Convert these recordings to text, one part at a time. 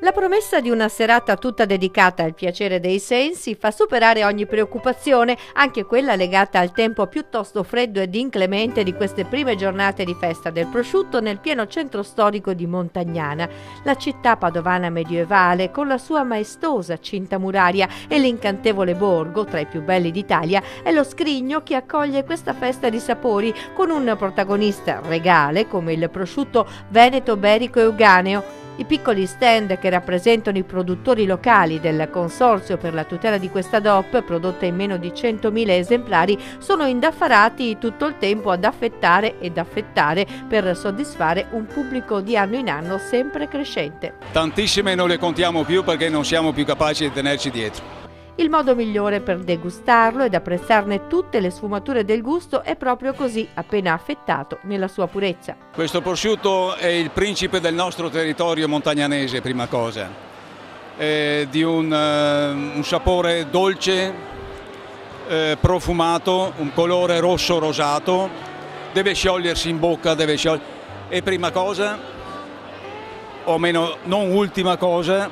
La promessa di una serata tutta dedicata al piacere dei sensi fa superare ogni preoccupazione, anche quella legata al tempo piuttosto freddo ed inclemente di queste prime giornate di festa del prosciutto nel pieno centro storico di Montagnana, la città padovana medievale con la sua maestosa cinta muraria e l'incantevole borgo, tra i più belli d'Italia, è lo scrigno che accoglie questa festa di sapori con un protagonista regale come il prosciutto veneto berico euganeo. I piccoli stand che rappresentano i produttori locali del Consorzio per la tutela di questa DOP, prodotta in meno di 100.000 esemplari, sono indaffarati tutto il tempo ad affettare ed affettare per soddisfare un pubblico di anno in anno sempre crescente. Tantissime non le contiamo più perché non siamo più capaci di tenerci dietro. Il modo migliore per degustarlo ed apprezzarne tutte le sfumature del gusto è proprio così, appena affettato nella sua purezza. Questo prosciutto è il principe del nostro territorio montagnanese, prima cosa, di un sapore dolce, profumato, un colore rosso rosato, deve sciogliersi in bocca, e prima cosa, o meno non ultima cosa,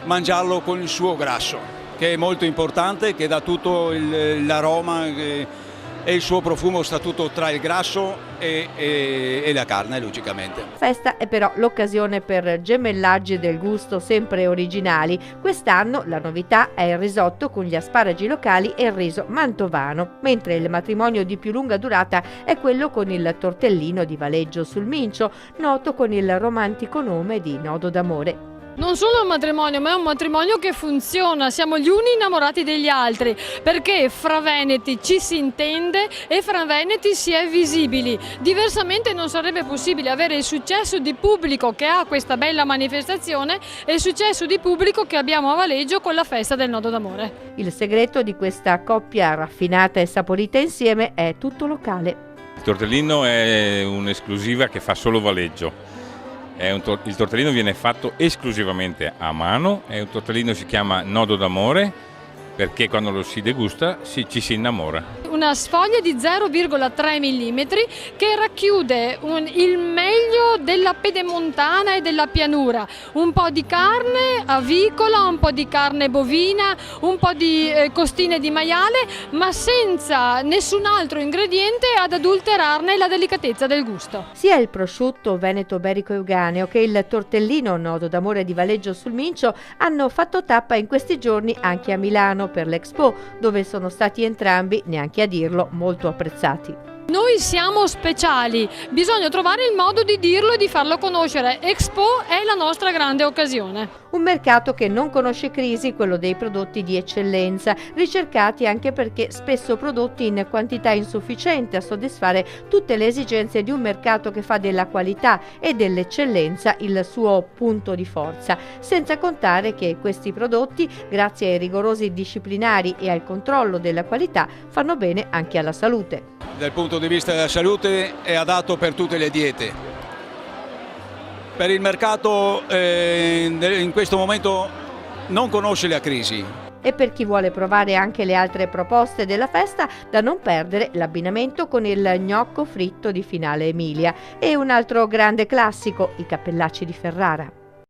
mangiarlo con il suo grasso, che è molto importante, che dà tutto l'aroma e il suo profumo sta tutto tra il grasso e la carne, logicamente. Festa è però l'occasione per gemellaggi del gusto sempre originali. Quest'anno la novità è il risotto con gli asparagi locali e il riso mantovano, mentre il matrimonio di più lunga durata è quello con il tortellino di Valeggio sul Mincio, noto con il romantico nome di Nodo d'amore. Non solo un matrimonio, ma è un matrimonio che funziona, siamo gli uni innamorati degli altri, perché fra veneti ci si intende e fra veneti si è visibili. Diversamente non sarebbe possibile avere il successo di pubblico che ha questa bella manifestazione e il successo di pubblico che abbiamo a Valeggio con la festa del Nodo d'amore. Il segreto di questa coppia raffinata e saporita insieme è tutto locale. Il tortellino è un'esclusiva che fa solo Valeggio. Il tortellino viene fatto esclusivamente a mano, un tortellino si chiama Nodo d'amore perché quando lo si degusta ci si innamora. Una sfoglia di 0,3 mm che racchiude il meglio della pedemontana e della pianura, un po' di carne avicola, un po' di carne bovina, un po' di costine di maiale, ma senza nessun altro ingrediente ad adulterarne la delicatezza del gusto. Sia il prosciutto veneto berico euganeo che il tortellino Nodo d'amore di Valeggio sul Mincio hanno fatto tappa in questi giorni anche a Milano per l'Expo, dove sono stati entrambi, neanche a dirlo, molto apprezzati. Noi siamo speciali, bisogna trovare il modo di dirlo e di farlo conoscere. Expo è la nostra grande occasione. Un mercato che non conosce crisi, quello dei prodotti di eccellenza, ricercati anche perché spesso prodotti in quantità insufficiente a soddisfare tutte le esigenze di un mercato che fa della qualità e dell'eccellenza il suo punto di forza, senza contare che questi prodotti, grazie ai rigorosi disciplinari e al controllo della qualità, fanno bene anche alla salute. Dal punto di vista della salute è adatto per tutte le diete. Per il mercato in questo momento non conosce la crisi. E per chi vuole provare anche le altre proposte della festa, da non perdere l'abbinamento con il gnocco fritto di Finale Emilia e un altro grande classico, i cappellacci di Ferrara.